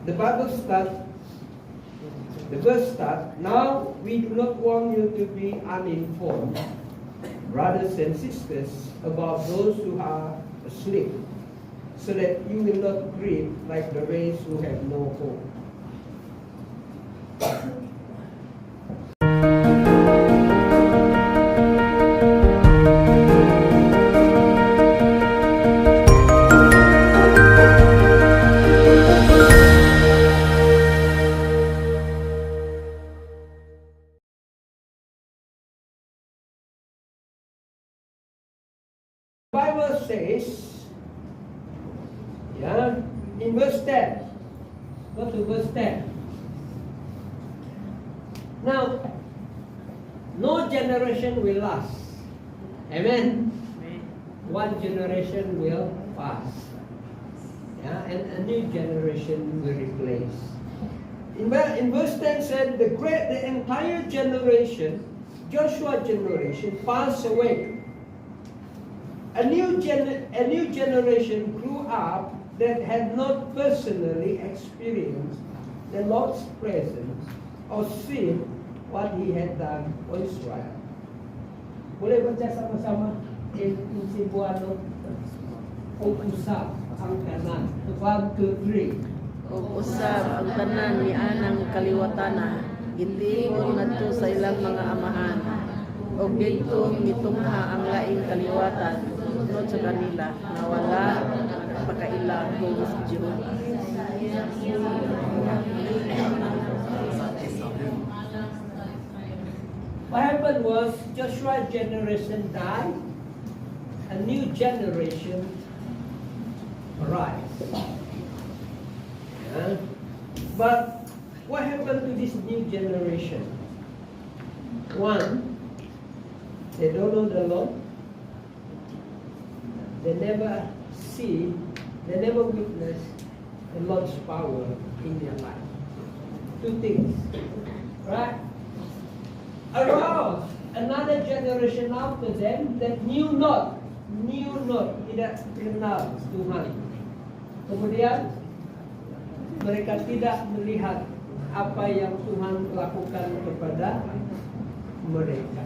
the Bible starts, the verse starts, now we do not want you to be uninformed, brothers and sisters, about those who are asleep, so that you will not grieve like the rest who have no hope. The Bible says, in verse 10, go to verse 10. Now, no generation will last. Amen? One generation will pass. And a new generation will replace. In verse 10 said, the entire generation, Joshua generation, passed away. A new generation grew up that had not personally experienced the Lord's presence or seen what He had done for Israel. Boleh baca sama-sama in Cebuano? Usap ang kanan. 1, 2, 3. Usap ang tanan ni anang kaliwatana, gitingon ngadto sa ilang mga amahan. O dito mitungha ang laing kaliwatan sunod sa kanila na wala pagkailang kung si Jehovah. What happened was Joshua's generation died, a new generation arrived. But what happened to this new generation? One, they don't know the Lord. They never see, they never witness the Lord's power in their life. Two things, right? Arose another generation after them that knew not, tidak kenal Tuhan. Kemudian mereka tidak melihat apa yang Tuhan lakukan kepada mereka.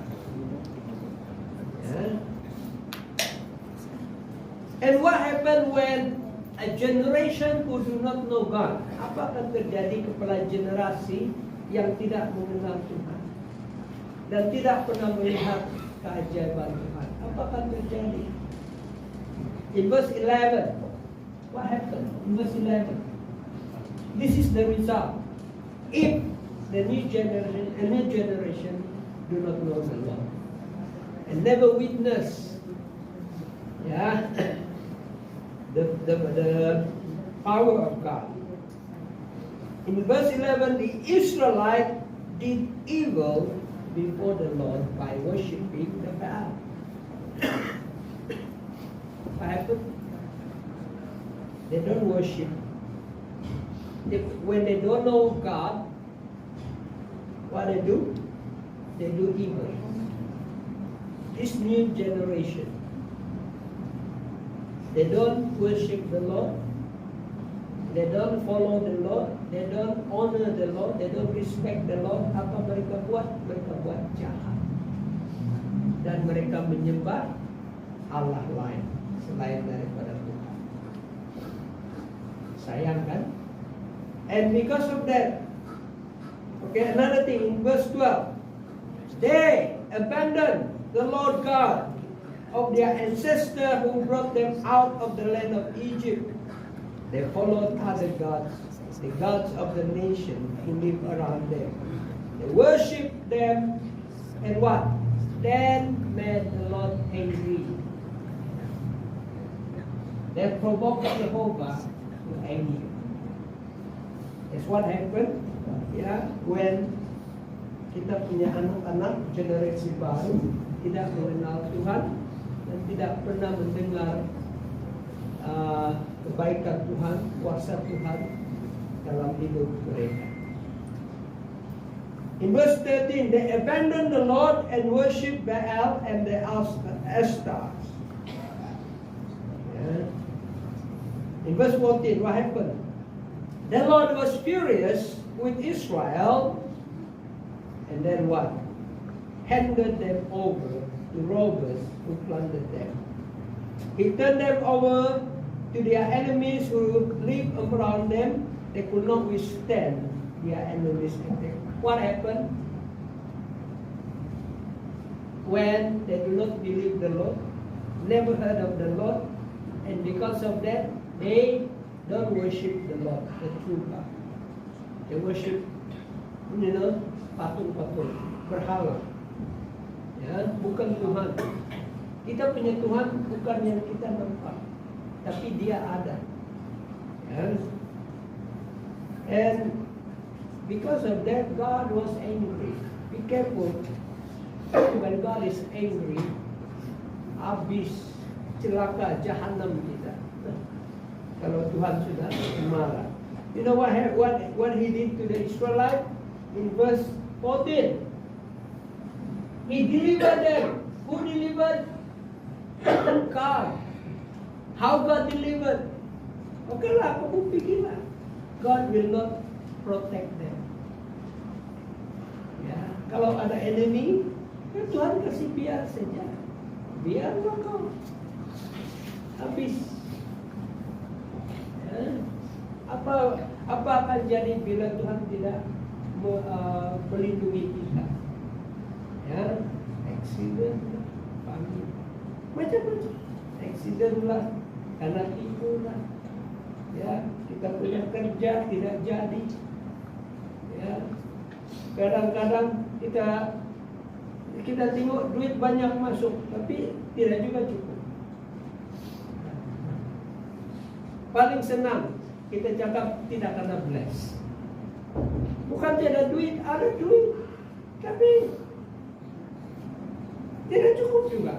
And what happened when a generation who do not know God? Apa akan terjadi kepada generasi yang tidak mengenal Tuhan dan tidak pernah melihat keajaiban Tuhan? Apa akan terjadi? In verse 11, what happened? In verse 11, this is the result. If the new generation do not know the Lord and never witness, the power of God. In verse 11, the Israelites did evil before the Lord by worshiping the Baal. What happened? They don't worship. When they don't know God, what they do? They do evil. This new generation, they don't worship the Lord. They don't follow the Lord. They don't honor the Lord. They don't respect the Lord. Apa mereka buat? Mereka buat jahat. Dan mereka menyembah Allah lain selain daripada Tuhan. Sayang kan? And because of that, okay, another thing in verse 12, they abandoned the Lord God of their ancestor who brought them out of the land of Egypt. They followed other gods, the gods of the nation who live around them. They worshipped them, and what? Then made the Lord angry. They provoked Jehovah to anger. That's what happened, when kita punya anak-anak generasi baru tidak mengenal Tuhan dan tidak pernah mendengar kebaikan Tuhan, kuasa Tuhan dalam hidup mereka. In verse 13, they abandoned the Lord and worshipped Baal and the Astars. In verse 14, what happened? The Lord was furious with Israel, and then what? Handed them over to robbers who plundered them. He turned them over to their enemies who lived around them. They could not withstand their enemies' attack. What happened? When they do not believe the Lord, never heard of the Lord, and because of that, they don't worship the Lord, the true God. They worship, patung-patung, berhala. Ya, bukan Tuhan. Kita punya Tuhan bukan yang kita nampak, tapi Dia ada. Ya. And because of that, God was angry. Be careful. When God is angry, habis celaka jahanam kita. Kalau Tuhan sudah marah. You know what He did to the Israelites? In verse 14. He delivered them. Who delivered? God. How God delivered? Okay lah, kamu pikirlah. God will not protect them. Ya, kalau ada enemy, ya Tuhan kasih biar saja. Biarlah kau. Habis. Ya. Apa akan jadi bila Tuhan tidak melindungi kita? Ya, accident, macam-macam. Accident lah, karena tipu lah. Ya, kita punya kerja tidak jadi. Ya, kadang-kadang kita tengok duit banyak masuk, tapi tidak juga cukup. Paling senang kita cakap tidak kena bless. Bukan tidak duit, ada duit, tapi tidak cukup juga.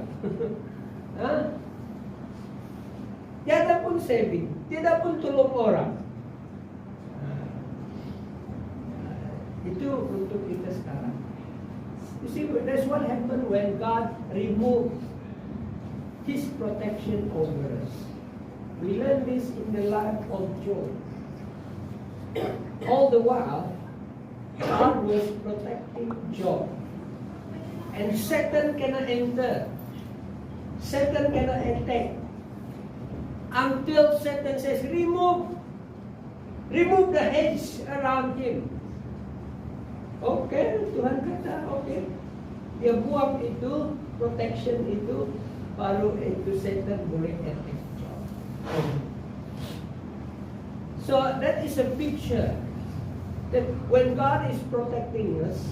Tiada pun saving, tidak pun tolong orang. Itu untuk kita sekarang. You see, that's what happened when God removed His protection over us. We learn this in the life of Job. All the while, God was protecting Job. And Satan cannot enter. Satan cannot attack. Until Satan says, remove the hedge around him. Okay, Tuhan kata, okay. Dia buang itu, protection itu, baru itu Satan boleh attack. So that is a picture that when God is protecting us,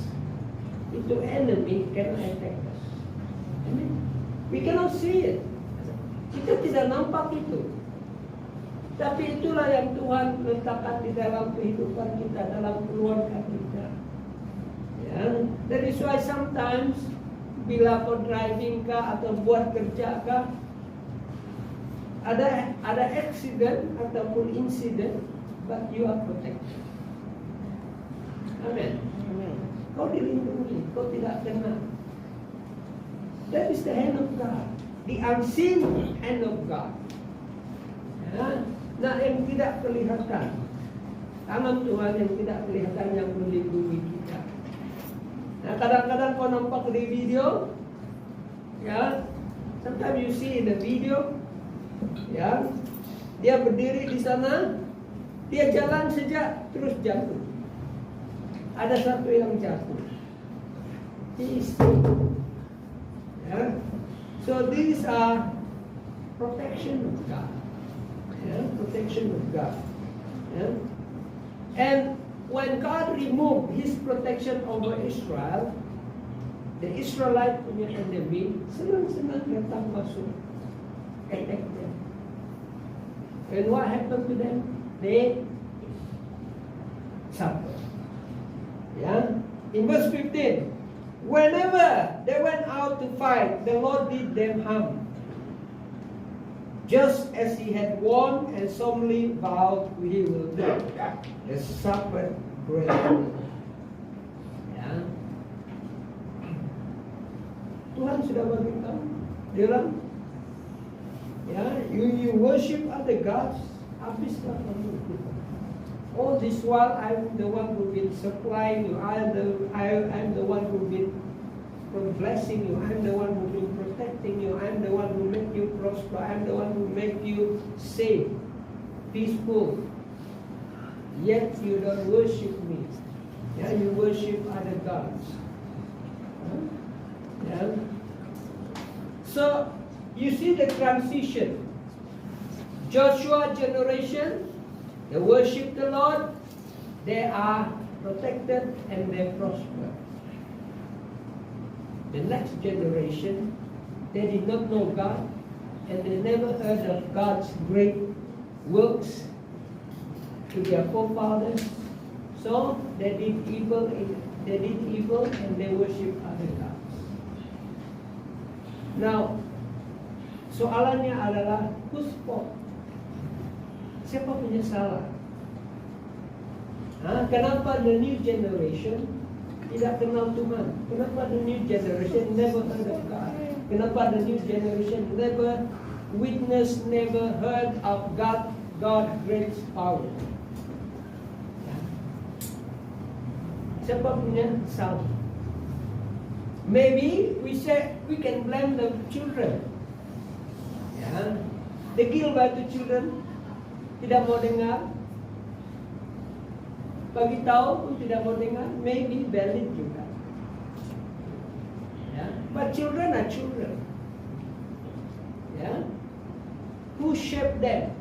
itu enemy cannot attack us. Amen. We cannot see it. Kita tidak nampak itu. Tapi itulah yang Tuhan letakkan di dalam kehidupan kita, dalam keluarga kita. Ya, that is why sometimes bila kau driving kah atau buat kerja kah, ada accident ataupun incident, but you are protected. Amen. Kau dilindungi, kau tidak kena. That is the hand of God, the unseen hand of God. Ya. Nah, yang tidak kelihatan, tangan Tuhan yang tidak kelihatan yang melindungi kita. Nah, kadang-kadang kau nampak di video, ya, sometimes you see in the video, ya, dia berdiri di sana, dia jalan saja terus jatuh. Ada satu yang jatuh. He is sick. Ya. So these are protection of God. Ya, protection of God. Ya. And when God removed His protection over Israel, the Israelite punya enemy senang-senang datang masuk, attack them. And what happened to them? They suffer. Yeah? In verse 15, whenever they went out to fight, the Lord did them harm, just as He had warned and solemnly vowed He will do. They suffered greatly. Ya. Tuhan sudah beritahu, bilang, ya, you worship other gods, habislah kamu. All all this while I'm the one who been supplying you. I'm the one who been blessing you. I'm the one who been protecting you. I'm the one who make you prosper. I'm the one who make you safe, peaceful. Yet you don't worship me. Yeah, you worship other gods. Yeah. So you see the transition. Joshua generation, they worship the Lord, they are protected and they prosper. The next generation, they did not know God and they never heard of God's great works to their forefathers. So they did evil and they worship other gods. Now, soalannya adalah whose fault? Siapa punya salah? Kenapa the new generation tidak kenal Tuhan? Kenapa the new generation never heard of God? Kenapa the new generation never witnessed, never heard of God's great power? Siapa punya salah? Maybe we can blame the children. Ya, degil batu children, tidak mau dengar, bagi tahu pun tidak mau dengar, maybe valid juga. Ya, but children are children. Ya, who shape them,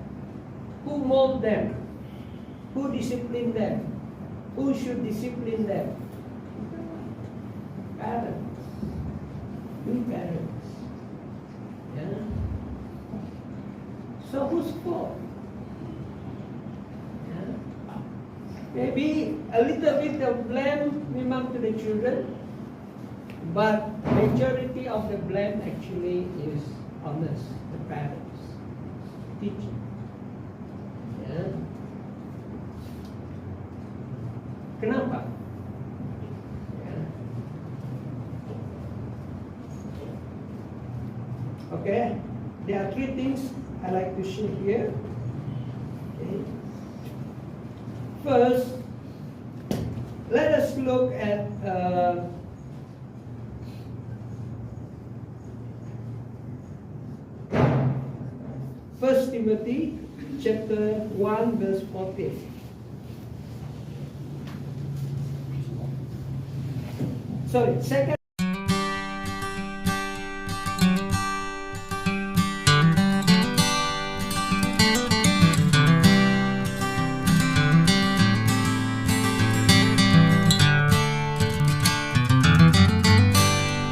who mold them, who discipline them, who should discipline them? Parents. We parents. Yeah. So whose fault? Yeah. Maybe a little bit of blame memang to the children, but majority of the blame actually is on us, the parents, teaching. Yeah. Kenapa? Okay, there are three things I like to share here. Okay. First, let us look at First Timothy chapter 1 verse 14. Sorry, second